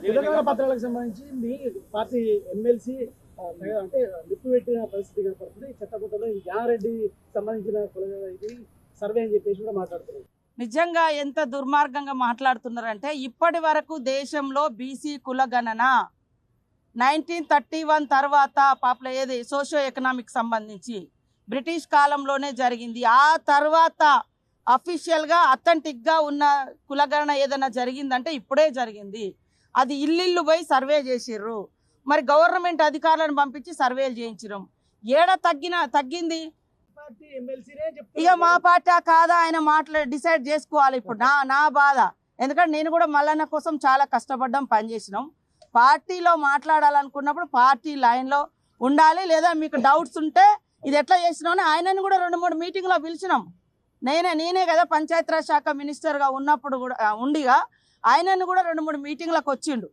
తెలంగాణ పత్రాలకు సంబంధించి మీ party MLC అంటే lip పెట్టిన పరిస్థితి కనపడుతుంది. చెత్తపుట్టలో యారెడ్డి సంబంధించిన ఇది సర్వే అని చెప్పేసి కూడా మాట్లాడుతున్నారు. నిజంగా ఎంత దుర్మార్గంగా మాట్లాడుతున్నారంటే ఇప్పటి వరకు దేశంలో బీసీ కులగణన 1931 తర్వాత ఏది సోషియో ఎకనామిక్ సంబంధించి బ్రిటిష్ కాలంలోనే జరిగింది. ఆ తర్వాత అఫీషియల్గా అథెంటిక్గా ఉన్న కులగణన ఏదైనా జరిగిందంటే ఇప్పుడే జరిగింది. అది ఇల్లు పోయి సర్వే చేసిర్రు. మరి గవర్నమెంట్ అధికారులను పంపించి సర్వేలు చేయించడం తగ్గింది. ఇక మా పార్టీ కాదా ఆయన డిసైడ్ చేసుకోవాలి. ఇప్పుడు నా బాధ, ఎందుకంటే నేను కూడా మల్లన్న కోసం చాలా కష్టపడ్డాం, పనిచేసినాం. పార్టీలో మాట్లాడాలనుకున్నప్పుడు పార్టీ లైన్లో ఉండాలి. లేదా మీకు డౌట్స్ ఉంటే ఇది ఎట్లా చేసినామని ఆయనని కూడా 2-3 మీటింగ్లో పిలిచినాం. నేనే కదా పంచాయతీరాజ్ శాఖ మినిస్టర్గా ఉన్నప్పుడు కూడా ఉండిగా ఆయనను కూడా 2-3 మీటింగ్లకు వచ్చిండు.